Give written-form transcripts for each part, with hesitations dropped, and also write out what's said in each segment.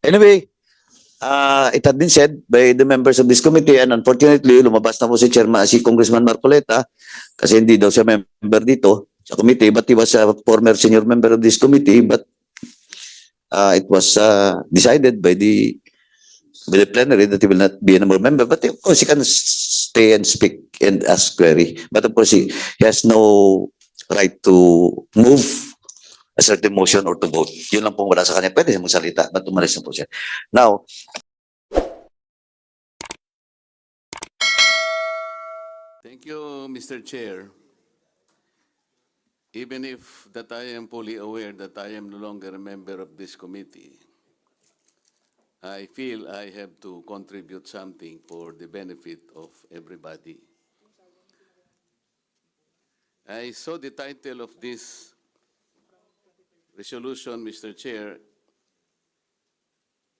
Anyway, it had been said by the members of this committee and unfortunately, lumabas na po si si Congressman Marcoleta kasi hindi daw siya member dito sa committee but he was a former senior member of this committee but it was decided by the plenary that he will not be a member but of course he can stay and speak and ask query but of course he has no right to move a certain motion or to vote. Yun lang po wala sa kanya. Pwede siya magsalita but umalis na po siya. Now, Thank you, Mr. Chair. Even if that I am fully aware that I am no longer a member of this committee, I feel I have to contribute something for the benefit of everybody. I saw the title of this resolution, Mr. Chair.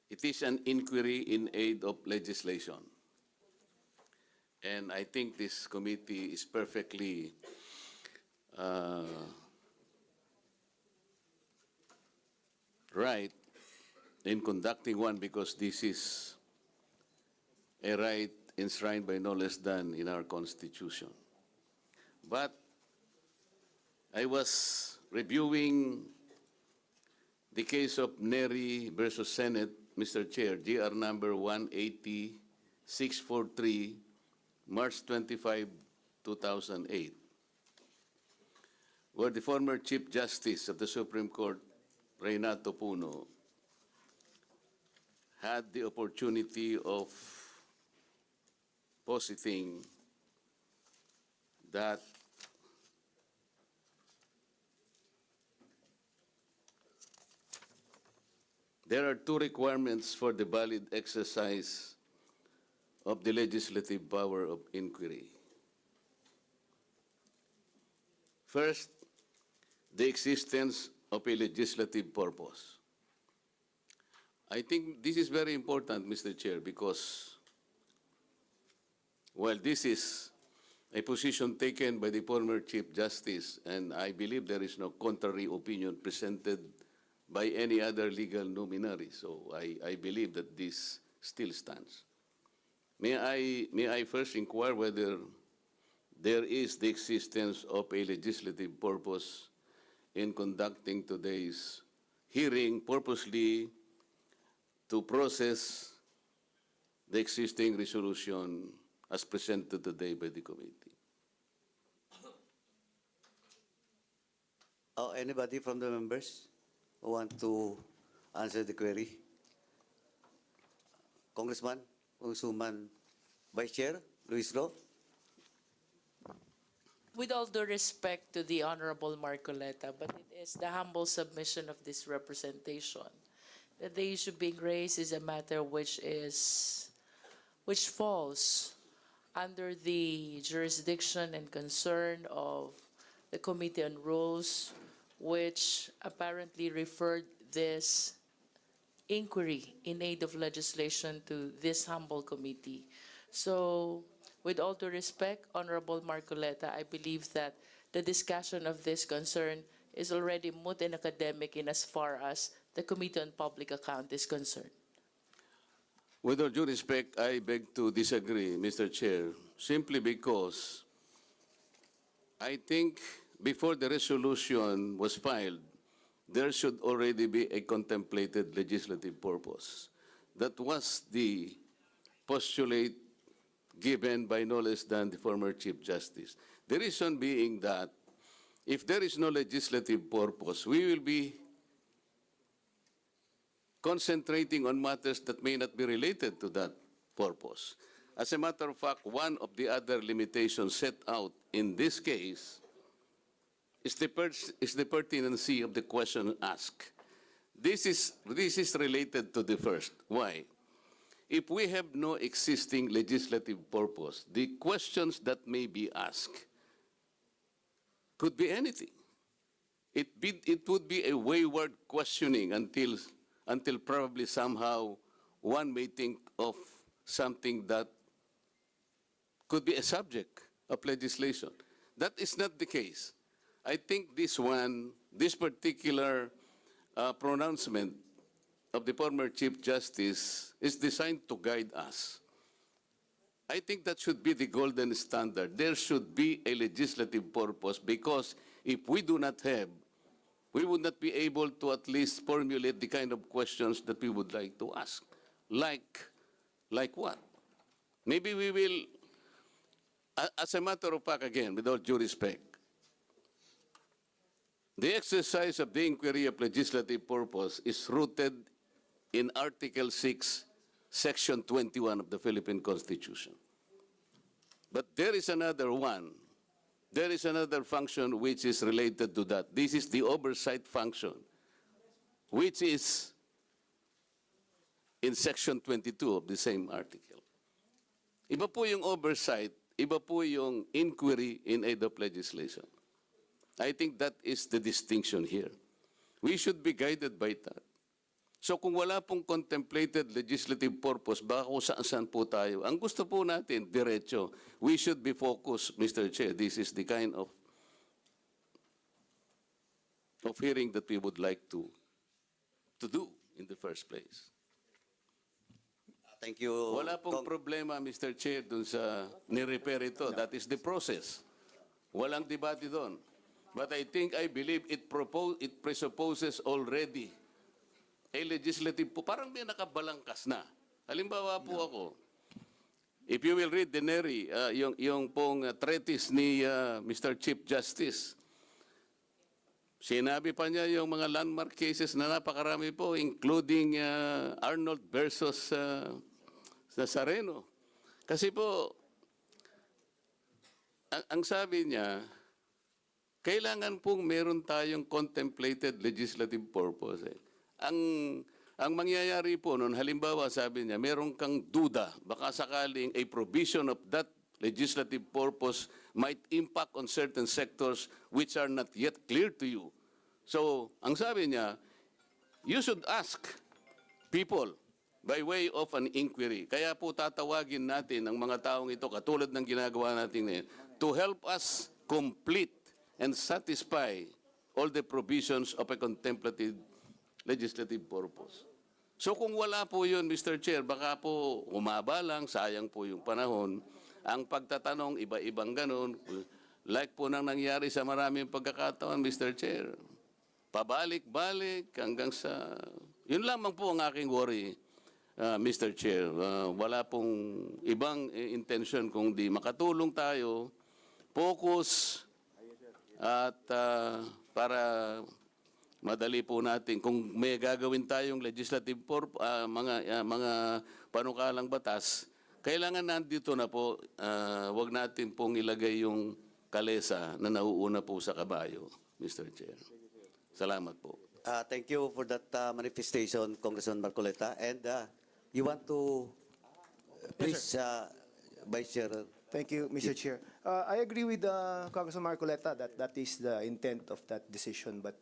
It is an inquiry in aid of legislation. And I think this committee is perfectly right in conducting one because this is a right enshrined by no less than in our Constitution. But I was reviewing the case of Neri versus Senate, Mr. Chair, GR number 180643, March 25, 2008, where the former Chief Justice of the Supreme Court, Reynato Puno, had the opportunity of positing that there are two requirements for the valid exercise of the legislative power of inquiry. First, the existence of a legislative purpose. I think this is very important, Mr. Chair, because while this is a position taken by the former Chief Justice, and I believe there is no contrary opinion presented by any other legal luminary, so I believe that this still stands. May I first inquire whether there is the existence of a legislative purpose in conducting today's hearing purposely to process the existing resolution as presented today by the committee. Oh, anybody from the members who want to answer the query? Congressman, Congresswoman, Vice Chair, Luis Ro. With all due respect to the Honorable Marcoleta, but it is the humble submission of this representation that the issue being raised is a matter which falls under the jurisdiction and concern of the Committee on Rules, which apparently referred this inquiry in aid of legislation to this humble committee. So, with all due respect, Honorable Marcoleta, I believe that the discussion of this concern is already moot and academic in as far as the Committee on Public Account is concerned. With all due respect, I beg to disagree, Mr. Chair, simply because I think before the resolution was filed, there should already be a contemplated legislative purpose. That was the postulate given by no less than the former Chief Justice. The reason being that if there is no legislative purpose, we will be concentrating on matters that may not be related to that purpose. As a matter of fact, one of the other limitations set out in this case is the pertinency of the question asked. This is related to the first. Why? If we have no existing legislative purpose, the questions that may be asked could be anything. It would be a wayward questioning until probably somehow one may think of something that could be a subject of legislation. That is not the case. I think this particular pronouncement of the former Chief Justice is designed to guide us. I think that should be the golden standard. There should be a legislative purpose because if we do not have, we would not be able to at least formulate the kind of questions that we would like to ask. Like what? Maybe we will, as a matter of fact, again, with all due respect, the exercise of the inquiry of legislative purpose is rooted in Article 6, Section 21 of the Philippine Constitution. But there is another one. There is another function which is related to that. This is the oversight function, which is in Section 22 of the same article. Iba po yung oversight, iba po yung inquiry in aid of legislation. I think that is the distinction here. We should be guided by that. So kung wala pong contemplated legislative purpose, baka kung saan-saan po tayo. Ang gusto po natin, diretso. We should be focused, Mr. Chair. This is the kind of hearing that we would like to do in the first place. Thank you. Wala pong problema, Mr. Chair, dun sa ni-repair ito. That is the process. Walang debate doon. But I believe it presupposes already a legislative po. Parang may nakabalangkas na. Halimbawa po ako, if you will read the Neri, yung pong treatise ni Mr. Chief Justice, sinabi pa niya yung mga landmark cases na napakarami po, including Arnold versus Nazareno. Kasi po, ang sabi niya, kailangan pong meron tayong contemplated legislative purpose. Ang mangyayari po noon, halimbawa sabi niya, meron kang duda, baka sakaling a provision of that legislative purpose might impact on certain sectors which are not yet clear to you. So, ang sabi niya, you should ask people by way of an inquiry. Kaya po tatawagin natin ang mga taong ito, katulad ng ginagawa natin ngayon, to help us complete and satisfy all the provisions of a contemplative legislative purpose. So kung wala po yun, Mr. Chair, baka po umaba lang, sayang po yung panahon. Ang pagtatanong, iba-ibang ganun, like po nang nangyari sa maraming pagkakataon, Mr. Chair. Pabalik-balik hanggang sa... Yun lamang po ang aking worry, Mr. Chair. Wala pong ibang intention kung di makatulong tayo, focus, at para madali po natin, kung may gagawin tayong legislative mga panukalang batas, kailangan nandito na po, wag natin pong ilagay yung kalesa na nauuna po sa kabayo, Mr. Chair. Salamat po. Thank you for that manifestation, Congressman Marcoleta. And you want to, please, Vice Chair. Thank you, Mr. Chair. I agree with Congressman Marcoleta that that is the intent of that decision. But,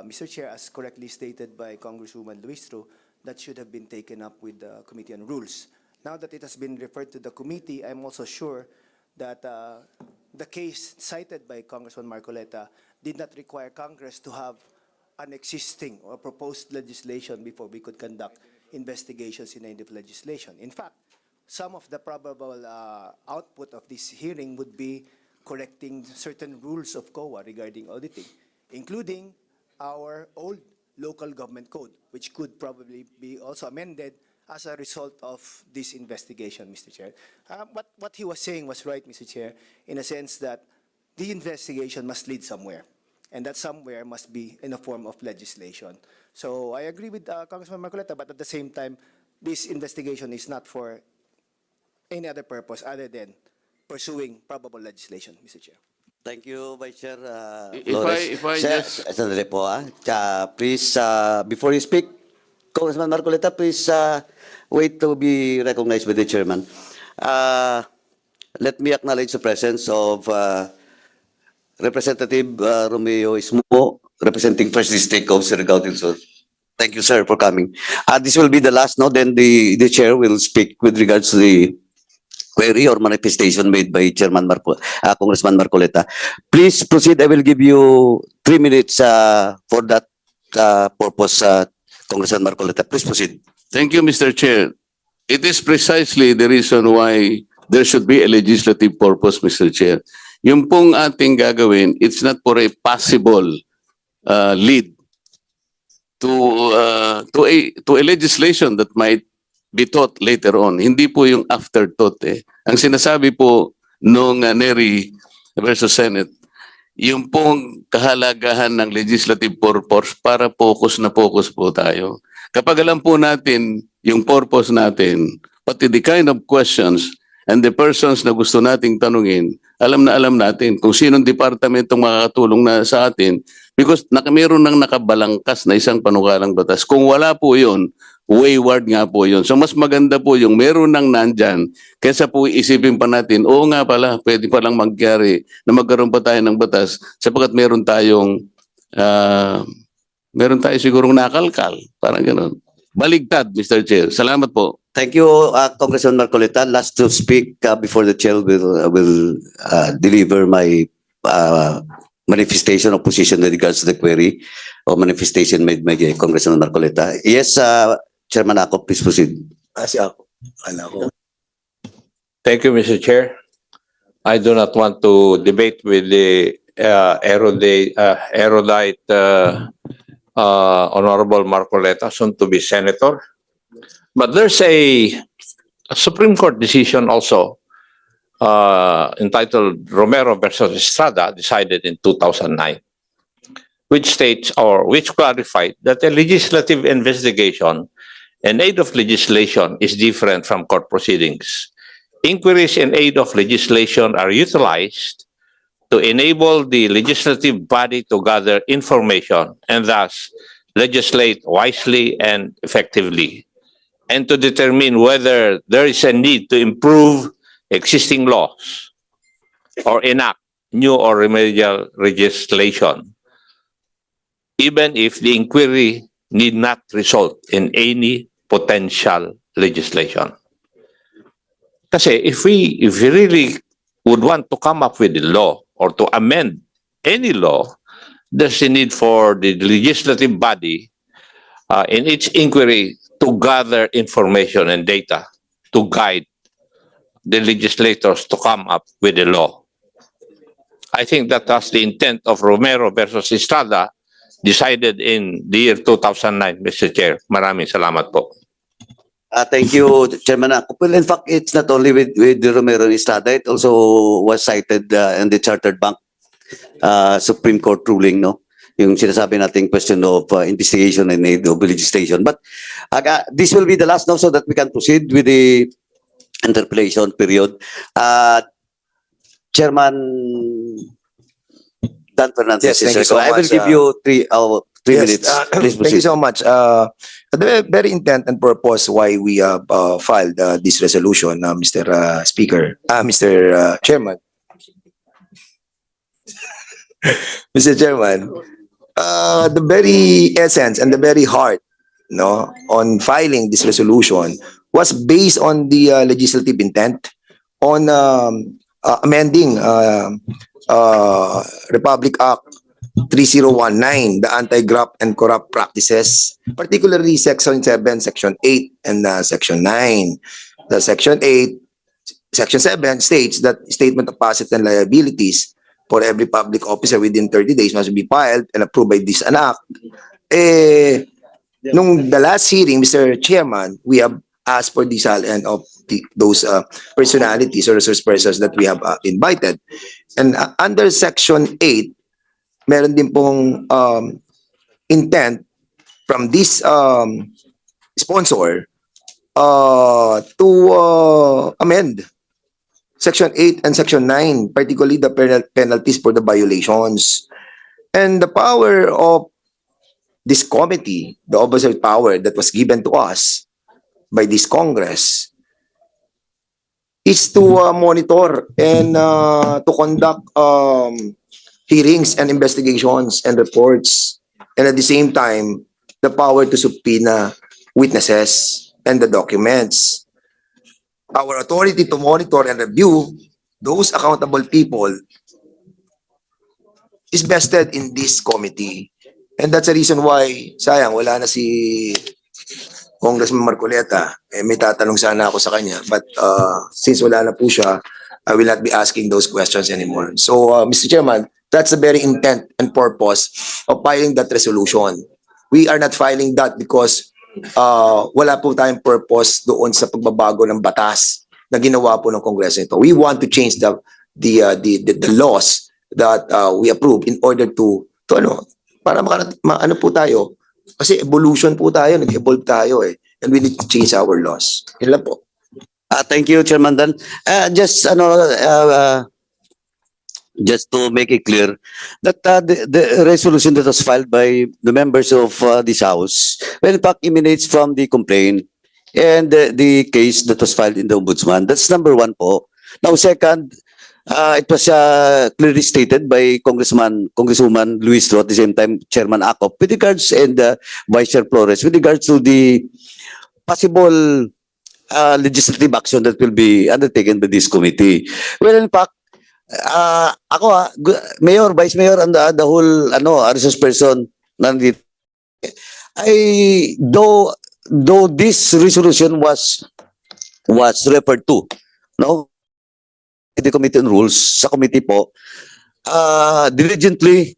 Mr. Chair, as correctly stated by Congresswoman Luistro, that should have been taken up with the Committee on Rules. Now that it has been referred to the committee, I'm also sure that the case cited by Congressman Marcoleta did not require Congress to have an existing or proposed legislation before we could conduct investigations in aid of legislation. In fact, some of the probable output of this hearing would be correcting certain rules of COA regarding auditing, including our old local government code, which could probably be also amended as a result of this investigation, Mr. Chair. But what he was saying was right, Mr. Chair, in a sense that the investigation must lead somewhere, and that somewhere must be in a form of legislation. So I agree with Congressman Marcoleta, but at the same time, this investigation is not for any other purpose other than pursuing probable legislation, Mr. Chair. Thank you, Vice Chair If I just... Sandali po, please, before you speak, Congressman Marcoleta, please wait to be recognized by the chairman. Let me acknowledge the presence of Representative Romeo Ismo, representing First District of Surigao del Sur. Thank you, sir, for coming. This will be the last note, then the chair will speak with regards to the query or manifestation made by Congressman Marcoleta. Please proceed. I will give you 3 minutes for that purpose, Congressman Marcoleta. Please proceed. Thank you, Mr. Chair. It is precisely the reason why there should be a legislative purpose, Mr. Chair. Yung pong ating gagawin, it's not for a possible lead to a legislation that might be taught later on. Hindi po yung afterthought eh. Ang sinasabi po nung Neri versus Senate, yung pong kahalagahan ng legislative purpose para focus na focus po tayo. Kapag alam po natin yung purpose natin, pati the kind of questions and the persons na gusto nating tanungin, alam na alam natin kung sinong departamentong makakatulong na sa atin because meron nang nakabalangkas na isang panukalang batas. Kung wala po yun, wayward nga po yun. So mas maganda po yung meron nang nandyan kaysa po isipin pa natin, oo nga pala, pwede pa lang magyari na magkaroon pa tayo ng batas sapagkat meron tayo sigurong nakalkal. Parang gano'n. Baligtad, Mr. Chair. Salamat po. Thank you, Congressman Marcoleta. Last to speak before the chair will deliver my manifestation of position with regards to the query or manifestation made by Congressman Marcoleta. Yes, Chairman Ako, please proceed. Si ako. Ko. Thank you, Mr. Chair. I do not want to debate with the erudite Honorable Marcoleta, soon to be senator. But there's a Supreme Court decision also entitled Romero versus Estrada, decided in 2009, which states or which clarified that a legislative investigation and aid of legislation is different from court proceedings. Inquiries in aid of legislation are utilized to enable the legislative body to gather information and thus legislate wisely and effectively, and to determine whether there is a need to improve existing laws or enact new or remedial legislation, even if the inquiry need not result in any potential legislation. Kasi if we really would want to come up with a law or to amend any law, there's a need for the legislative body in its inquiry to gather information and data to guide the legislators to come up with a law. I think that was the intent of Romero versus Estrada, decided in the year 2009, Mr. Chair. Maraming salamat po. Thank you, Chairman Ako. Well, in fact, it's not only with the Romero and Estrada, it also was cited in the Chartered Bank Supreme Court ruling, no? Yung sinasabi nating question of investigation and aid of legislation. But this will be the last now so that we can proceed with the interpellation period. Chairman Dan Fernandez, Yes, thank you so I will much, give you three minutes. Please Thank you proceed. so much. The very intent and purpose why we have filed this resolution, Mr. Speaker, Mr. Chairman. Mr. Chairman, the very essence and the very heart, no, on filing this resolution was based on the legislative intent on amending Republic Act 3019, the Anti-Graft and Corrupt Practices, particularly Section 7, Section 8, and Section 9. The Section 8, Section 7 states that statement of assets and liabilities for every public officer within 30 days must be filed and approved by this act. Nung the last hearing, Mr. Chairman, we have asked for the salary of those personalities or resource persons that we have invited. And under Section 8, meron din pong intent from this sponsor to amend Section 8 and Section 9, particularly the penalties for the violations. And the power of this committee, the oversight power that was given to us by this Congress, is to monitor and to conduct hearings and investigations and reports, and at the same time, the power to subpoena witnesses and the documents. Our authority to monitor and review those accountable people is vested in this committee. And that's the reason why, sayang, wala na si Congressman Marcoleta. Eh, may tatanong sana ako sa kanya. But since wala na po siya, I will not be asking those questions anymore. So, Mr. Chairman, that's the very intent and purpose of filing that resolution. We are not filing that because wala po tayong purpose doon sa pagbabago ng batas na ginawa po ng Kongreso ito. We want to change the laws that we approve in order to ano, para ano po tayo. Kasi evolution po tayo, nag-evolve tayo eh. And we need to change our laws. Yun lang po. Thank you, Chairman Dan. Just to make it clear that the resolution that was filed by the members of this House, well, in fact, emanates from the complaint and the case that was filed in the Ombudsman. That's number one po. Now, second, it was clearly stated by Congresswoman Luis Ro, at the same time, Chairman Acop, with regards, and Vice Chair Flores, with regards to the possible legislative action that will be undertaken by this committee. Well, in fact, ako Mayor, Vice Mayor, and the whole resource person nandito. Though this resolution was referred to, no, the Committee on Rules sa committee po, diligently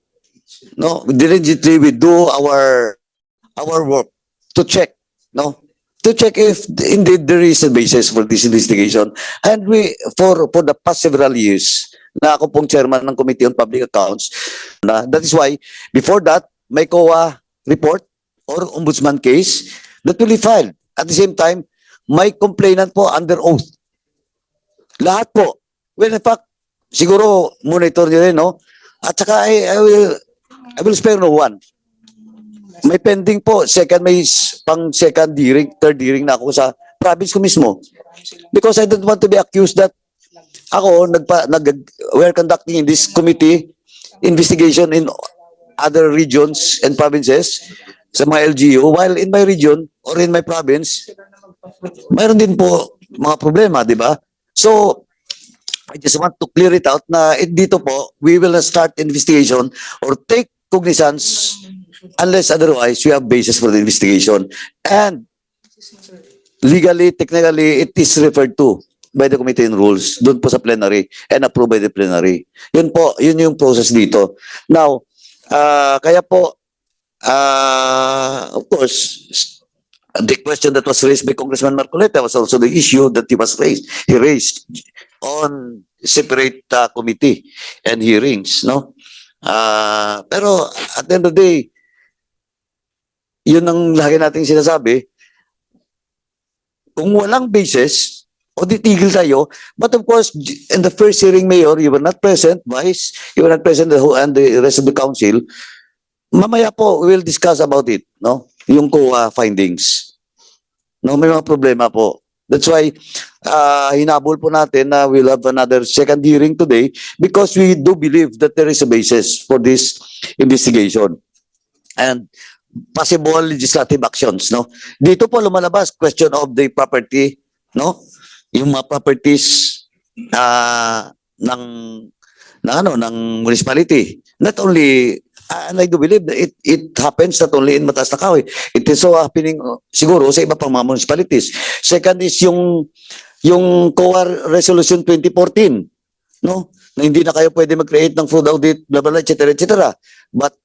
we do our work to check, to check if indeed there is a basis for this investigation. And we, for the past several years, na ako pong chairman ng Committee on Public Accounts, that is why, before that, may COA report or ombudsman case that will be filed. At the same time, may complainant po under oath. Lahat po. Well, in fact, siguro monitor nyo rin, no? At saka I will spare no one. May pending po, may pang second hearing, third hearing na ako sa province ko mismo. Because I don't want to be accused that ako, we're conducting in this committee investigation in other regions and provinces sa mga LGU, while in my region or in my province, mayroon din po mga problema, di ba? So, I just want to clear it out na dito po, we will start investigation or take cognizance unless otherwise we have basis for the investigation. And legally, technically, it is referred to by the Committee on Rules, doon po sa plenary and approved by the plenary. Yun po, yun yung process dito. Now, kaya po, of course, the question that was raised by Congressman Marcoleta was also the issue that he raised on separate committee and hearings, no? Pero at the end of the day, yun ang lagi nating sinasabi, kung walang basis, o titigil tayo. But of course, in the first hearing, Mayor, you were not present, Vice, you were not present, and the rest of the council. Mamaya po, we will discuss about it, no? Yung COA findings. No, may mga problema po. That's why, hinabol po natin na we'll have another second hearing today because we do believe that there is a basis for this investigation. And possible legislative actions, no? Dito po lumalabas question of the property, no? Yung mga properties ng municipality. Not only, and I do believe that it happens not only in Mataas na Kahoy. It is so happening siguro sa iba pang mga municipalities. Second is yung COA Resolution 2014, no? Na hindi na kayo pwede mag-create ng fraud audit, blah, blah, blah, etc. But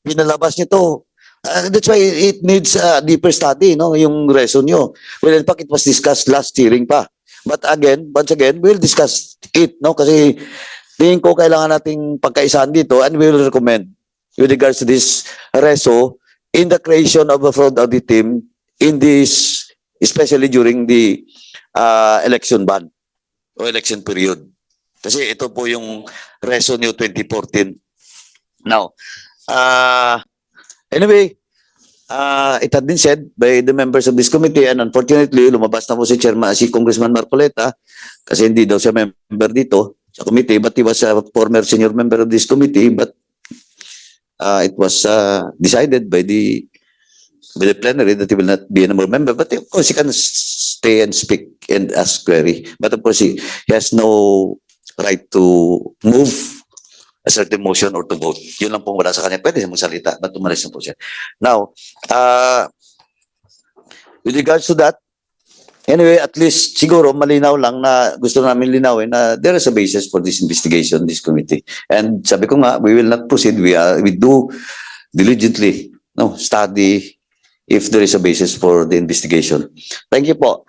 pinalabas nito. That's why it needs a deeper study, no? Yung reason nyo. Well, in fact, it was discussed last hearing pa. But again, once again, we'll discuss it, no? Kasi tingin ko kailangan nating pagkaisahan dito and we will recommend with regards to this reso in the creation of a fraud audit team in this, especially during the election ban o election period. Kasi ito po yung reso niyo 2014. Now, anyway, it had been said by the members of this committee and unfortunately, lumabas na po si Congressman Marcoleta kasi hindi daw siya member dito sa committee but he was a former senior member of this committee but it was decided by the plenary that he will not be a member but of course he can stay and speak and ask query but of course he has no right to move a certain motion or to vote. Yun lang pong wala sa kanya. Pwede siya magsalita, but umalis na po siya. Now, with regards to that, anyway, at least siguro malinaw lang na gusto namin linawin na there is a basis for this investigation, this committee. And sabi ko nga, we will not proceed. We do diligently study if there is a basis for the investigation. Thank you po.